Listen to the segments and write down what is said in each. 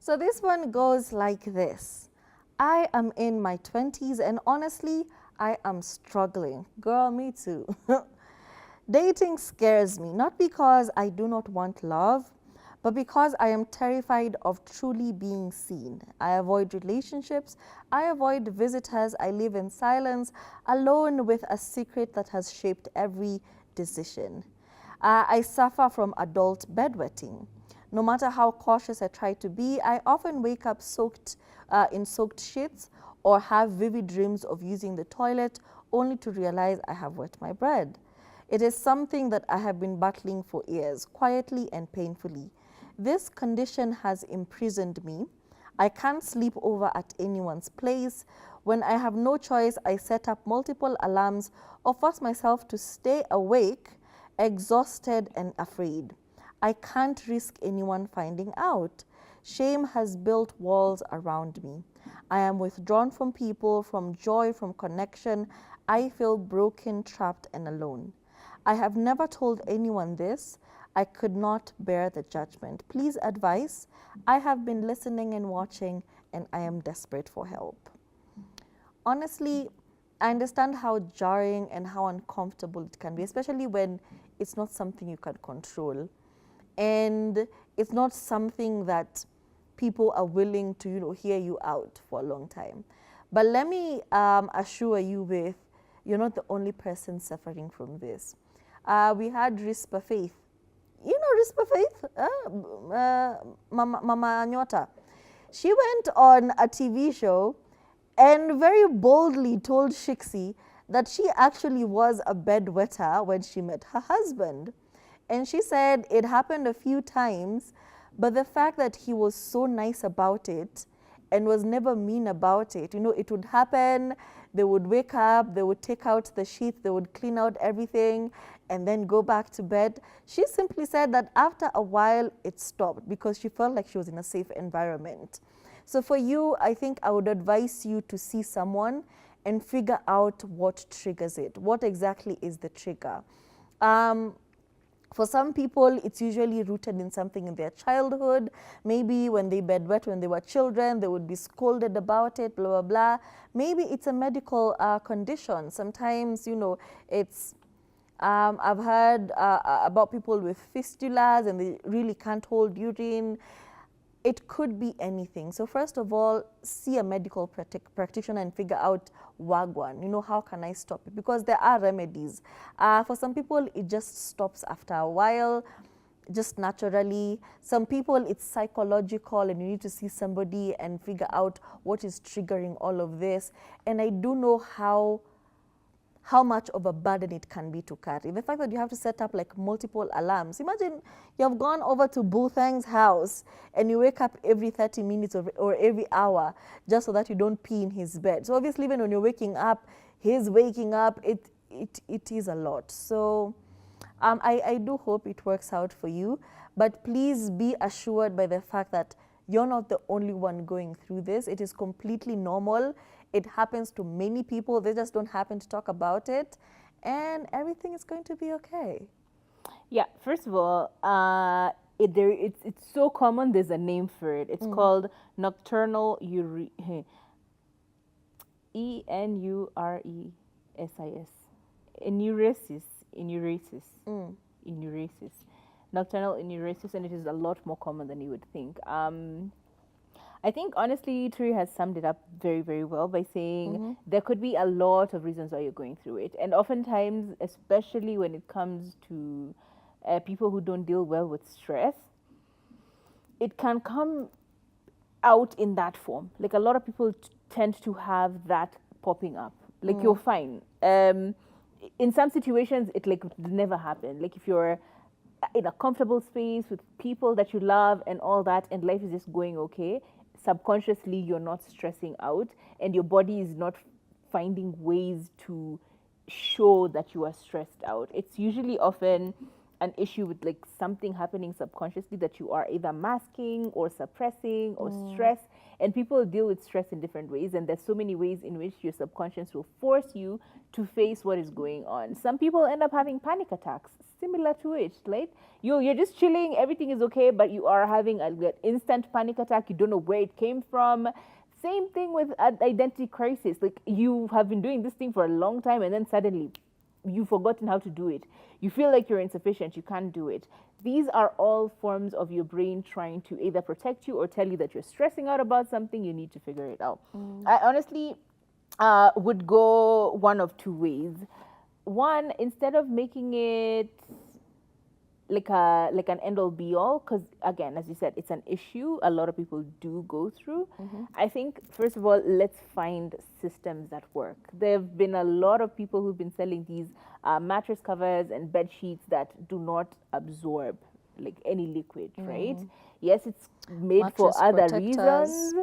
So this one goes like this. I am in my 20s and honestly, I am struggling. Girl, me too. Dating scares me, not because I do not want love, but because I am terrified of truly being seen. I avoid relationships, I avoid visitors, I live in silence, alone with a secret that has shaped every decision. I suffer from adult bedwetting. No matter how cautious I try to be, I often wake up soaked in soaked sheets or have vivid dreams of using the toilet only to realize I have wet my bed. It is something that I have been battling for years, quietly and painfully. This condition has imprisoned me. I can't sleep over at anyone's place. When I have no choice, I set up multiple alarms or force myself to stay awake, exhausted and afraid. I can't risk anyone finding out. Shame has built walls around me. I am withdrawn from people, from joy, from connection. I feel broken, trapped and alone. I have never told anyone this. I could not bear the judgment. Please advise. I have been listening and watching and I am desperate for help. Honestly, I understand how jarring and how uncomfortable it can be, especially when it's not something you can control. And it's not something that people are willing to, hear you out for a long time. But let me assure you with, you're not the only person suffering from this. We had Rispa Faith. You know Rispa Faith? Mama Nyota. She went on a TV show and very boldly told Shiksi that she actually was a bedwetter when she met her husband. And she said it happened a few times, but the fact that he was so nice about it and was never mean about it, it would happen, they would wake up, they would take out the sheets, they would clean out everything and then go back to bed. She simply said that after a while it stopped because she felt like she was in a safe environment. So for you, I think I would advise you to see someone and figure out what triggers it. What exactly is the trigger? For some people, it's usually rooted in something in their childhood. Maybe when they bedwet when they were children, they would be scolded about it, blah, blah, blah. Maybe it's a medical condition. Sometimes, it's, I've heard about people with fistulas and they really can't hold urine. It could be anything. So first of all, see a medical practitioner and figure out wagwan. How can I stop it? Because there are remedies. For some people, it just stops after a while, just naturally. Some people, it's psychological and you need to see somebody and figure out what is triggering all of this. And I do know how much of a burden it can be to carry. The fact that you have to set up like multiple alarms. Imagine you have gone over to Buthang's house and you wake up every 30 minutes or every hour just so that you don't pee in his bed. So obviously even when you're waking up, he's waking up, it is a lot. So I do hope it works out for you, but please be assured by the fact that you're not the only one going through this. It is completely normal. It happens to many people. They just don't happen to talk about it. And everything is going to be okay. Yeah, first of all, it's so common, there's a name for it. It's called nocturnal enuresis. Enuresis. Nocturnal enuresis, and it is a lot more common than you would think. I think honestly, Turi has summed it up very, very well by saying there could be a lot of reasons why you're going through it. And oftentimes, especially when it comes to people who don't deal well with stress, it can come out in that form. Like a lot of people tend to have that popping up. Like you're fine. In some situations, it never happened. Like if you're in a comfortable space with people that you love and all that, and life is just going okay, subconsciously you're not stressing out and your body is not finding ways to show that you are stressed out. It's usually often an issue with like something happening subconsciously that you are either masking or suppressing or stress. And people deal with stress in different ways, and there's so many ways in which your subconscious will force you to face what is going on. Some people end up having panic attacks similar to it, right? You're just chilling, everything is okay, but you are having an instant panic attack. You don't know where it came from. Same thing with identity crisis. Like, you have been doing this thing for a long time, and then suddenly you've forgotten how to do it. You feel like you're insufficient, you can't do it. These are all forms of your brain trying to either protect you or tell you that you're stressing out about something. You need to figure it out. I honestly would go one of two ways. One, instead of making it like an end all be all, because again, as you said, it's an issue a lot of people do go through. I think, first of all, let's find systems that work. There have been a lot of people who've been selling these mattress covers and bed sheets that do not absorb like any liquid, right? Yes, it's made Mattress for other protectors. reasons.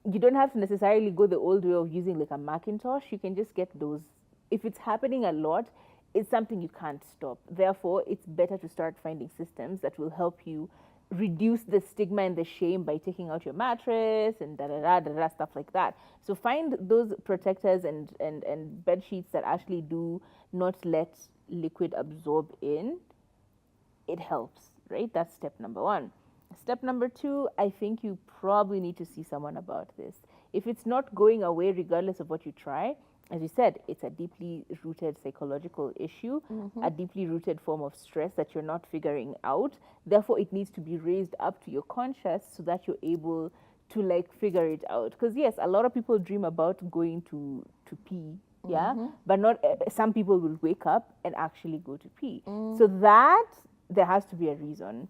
You don't have to necessarily go the old way of using like a Macintosh. You can just get those. If it's happening a lot, it's something you can't stop. Therefore, it's better to start finding systems that will help you reduce the stigma and the shame by taking out your mattress and stuff like that. So find those protectors and bed sheets that actually do not let liquid absorb in. It helps, right? That's step number one. Step number two, I think you probably need to see someone about this. If it's not going away, regardless of what you try, as you said, it's a deeply rooted psychological issue, a deeply rooted form of stress that you're not figuring out. Therefore, it needs to be raised up to your conscious so that you're able to like figure it out. Because yes, a lot of people dream about going to pee, yeah, but not some people will wake up and actually go to pee. So that there has to be a reason.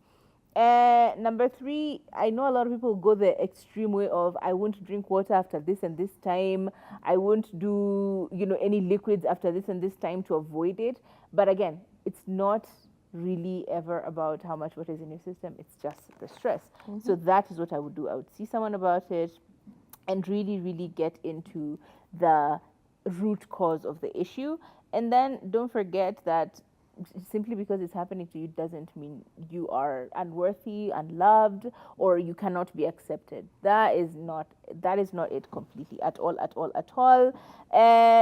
Number three, I know a lot of people go the extreme way of I won't drink water after this and this time. I won't do any liquids after this and this time to avoid it. But again, it's not really ever about how much water is in your system. It's just the stress. So that is what I would do. I would see someone about it and really, really get into the root cause of the issue. And then don't forget that simply because it's happening to you doesn't mean you are unworthy, unloved, or you cannot be accepted. That is not it completely at all.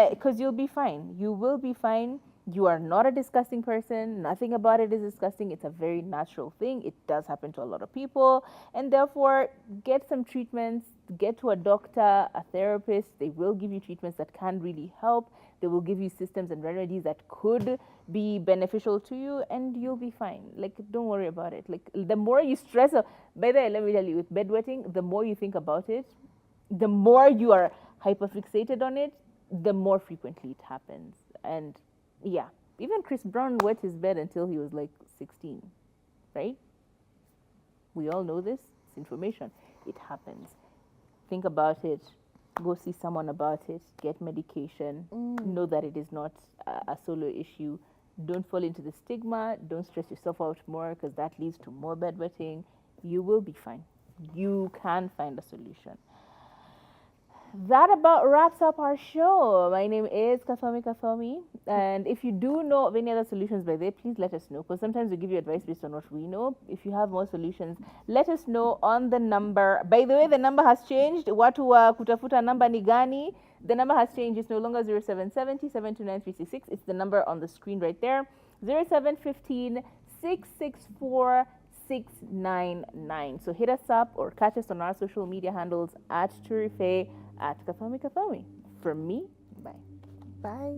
Because you'll be fine. You will be fine. You are not a disgusting person. Nothing about it is disgusting. It's a very natural thing. It does happen to a lot of people. And therefore, get some treatments. Get to a doctor, a therapist. They will give you treatments that can really help. They will give you systems and remedies that could be beneficial to you, and you'll be fine. Like, don't worry about it. Like, the more you stress, by the way, let me tell you, with bedwetting, the more you think about it, the more you are hyperfixated on it, the more frequently it happens. And yeah, even Chris Brown wet his bed until he was like 16, right? We all know this. It's information. It happens. Think about it. Go see someone about it. Get medication. Know that it is not a solo issue. Don't fall into the stigma. Don't stress yourself out more, because that leads to more bedwetting. You will be fine. You can find a solution. That about wraps up our show. My name is Kathomi, and if you do know of any other solutions by there, please let us know, because sometimes we give you advice based on what we know. If you have more solutions, let us know on the number. By the way, the number has changed. Watu wa kutafuta namba ni gani? The number has changed. It's no longer 0770 729 366. It's the number on the screen right there. 0715 664 699. So hit us up or catch us on our social media handles at Turife, at Kathomi. From me, bye. Bye.